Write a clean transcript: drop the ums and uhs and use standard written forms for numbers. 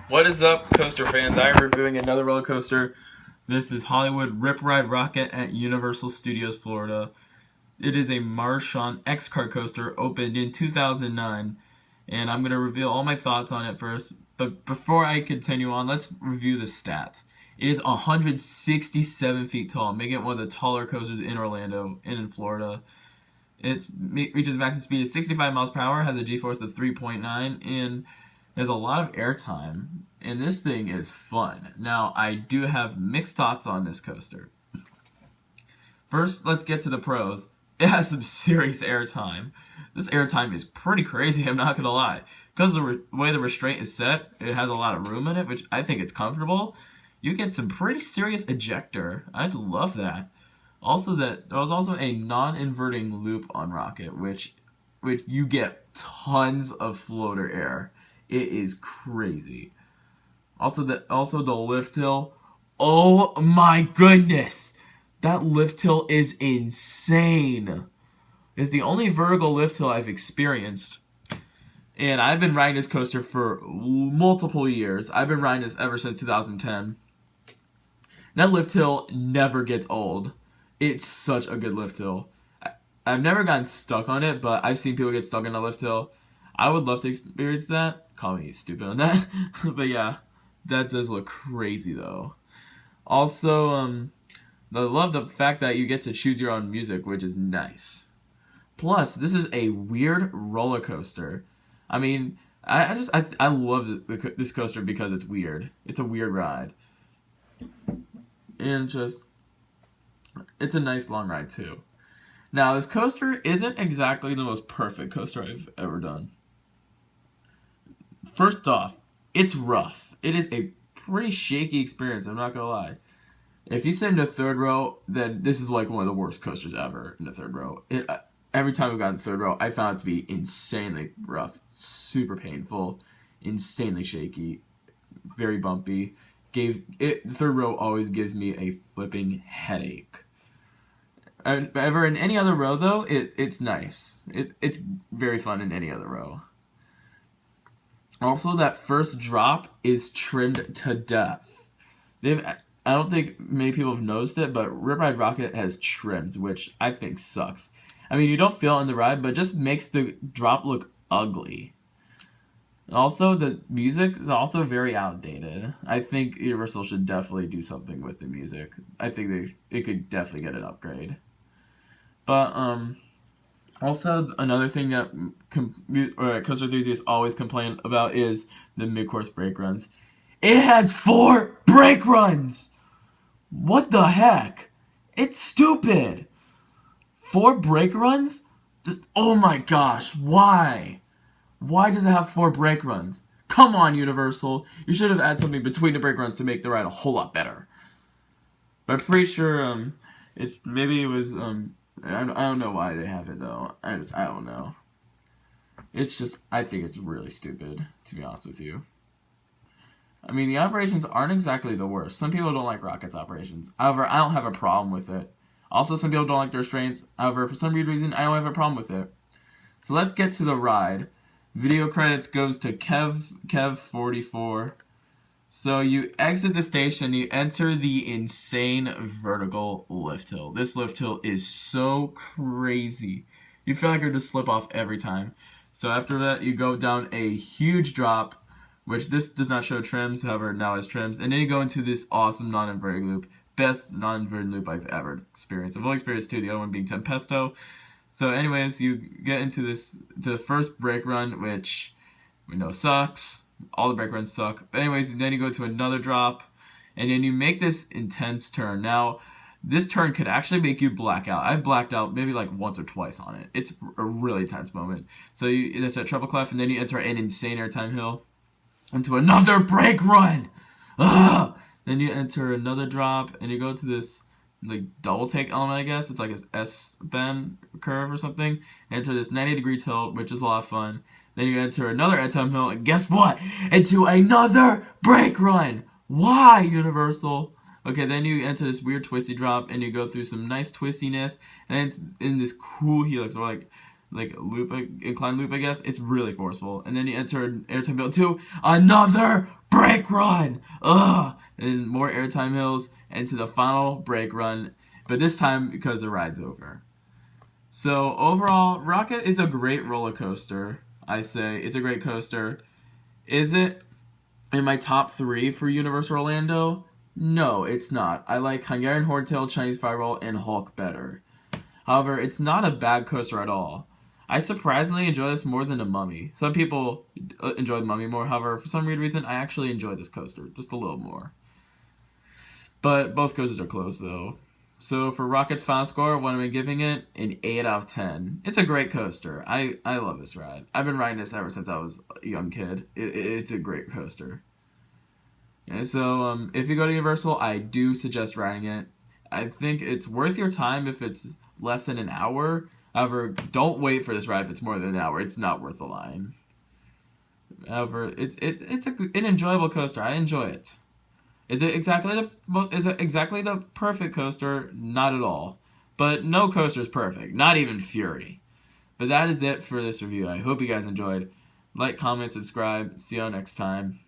What is up, coaster fans? I am reviewing another roller coaster. This is Hollywood Rip Ride Rockit at Universal Studios, Florida. It is a Marchand X-Cart coaster opened in 2009, and I'm going to reveal all my thoughts on it first. But before I continue on, let's review the stats. It is 167 feet tall, making it one of the taller coasters in Orlando and in Florida. It reaches maximum speed of 65 miles per hour, has a G-force of 3.9, and there's a lot of airtime, and this thing is fun. Now, I do have mixed thoughts on this coaster. First, let's get to the pros. It has some serious airtime. This airtime is pretty crazy, I'm not gonna lie. Because of the way the restraint is set, it has a lot of room in it, which I think it's comfortable. You get some pretty serious ejector. I'd love that. Also, there was also a non-inverting loop on Rockit, which you get tons of floater air. It is crazy. Also the lift hill. Oh my goodness! That lift hill is insane. It's the only vertical lift hill I've experienced. And I've been riding this coaster for multiple years. I've been riding this ever since 2010. That lift hill never gets old. It's such a good lift hill. I've never gotten stuck on it, but I've seen people get stuck on a lift hill. I would love to experience that. Call me stupid on that. But yeah, that does look crazy though. Also, I love the fact that you get to choose your own music, which is nice. Plus, this is a weird roller coaster. I mean, I love this coaster because it's weird. It's a weird ride. And it's a nice long ride too. Now, this coaster isn't exactly the most perfect coaster I've ever done. First off, it's rough. It is a pretty shaky experience, I'm not gonna lie. If you sit in the third row, then this is like one of the worst coasters ever in the third row. Every time we got in the third row, I found it to be insanely rough, super painful, insanely shaky, very bumpy. The third row always gives me a flipping headache. However, in any other row though, it's nice. It's very fun in any other row. Also, that first drop is trimmed to death. I don't think many people have noticed it, but Rip Ride Rockit has trims, which I think sucks. I mean, you don't feel it in the ride, but it just makes the drop look ugly. Also, the music is also very outdated. I think Universal should definitely do something with the music. I think it could definitely get an upgrade. But also, another thing that coaster enthusiasts always complain about is the mid-course brake runs. It has 4 brake runs! What the heck? It's stupid! 4 brake runs? Oh my gosh, why? Why does it have 4 brake runs? Come on, Universal. You should have added something between the brake runs to make the ride a whole lot better. But I'm pretty sure I don't know why they have it though. I don't know. I think it's really stupid, to be honest with you. I mean, the operations aren't exactly the worst. Some people don't like Rockit's operations. However, I don't have a problem with it. Also, some people don't like the restraints. However, for some weird reason, I don't have a problem with it. So let's get to the ride. Video credits goes to Kev44. So you exit the station, you enter the insane vertical lift hill. This lift hill is so crazy. You feel like you're going to slip off every time. So after that, you go down a huge drop, which this does not show trims, however, now has trims. And then you go into this awesome non-inverting loop. Best non-inverting loop I've ever experienced. I've only experienced 2, the other one being Tempesto. So anyways, you get into the first brake run, which we know sucks. All the brake runs suck. But anyways, then you go to another drop, and then you make this intense turn. Now, this turn could actually make you black out. I've blacked out maybe like once or twice on it. It's a really tense moment. So it's a treble clef, and then you enter an insane airtime hill into another brake run. Ugh! Then you enter another drop, and you go to this like double take element, I guess. It's like an S-bend curve or something. Enter this 90-degree tilt, which is a lot of fun. Then you enter another airtime hill, and guess what? Into another brake run. Why, Universal? Okay, then you enter this weird twisty drop, and you go through some nice twistiness, and it's in this cool helix, or like incline loop, I guess. It's really forceful. And then you enter an airtime hill to another brake brake run! Ugh! And more airtime hills, and to the final brake run, but this time because the ride's over. So overall, Rockit is a great roller coaster. I say it's a great coaster. Is it in my top 3 for Universal Orlando? No, it's not. I like Hungarian Hardtail, Chinese Fireball, and Hulk better. However, it's not a bad coaster at all. I surprisingly enjoy this more than the Mummy. Some people enjoy the Mummy more. However, for some weird reason, I actually enjoy this coaster just a little more. But both coasters are close, though. So for Rocket's final score, what am I giving it? An 8 out of 10. It's a great coaster. I love this ride. I've been riding this ever since I was a young kid. It's a great coaster. And so if you go to Universal, I do suggest riding it. I think it's worth your time if it's less than an hour. However, don't wait for this ride if it's more than an hour. It's not worth the line. However, it's an enjoyable coaster. I enjoy it. Is it exactly the perfect coaster? Not at all. But no coaster is perfect. Not even Fury. But that is it for this review. I hope you guys enjoyed. Like, comment, subscribe. See you all next time.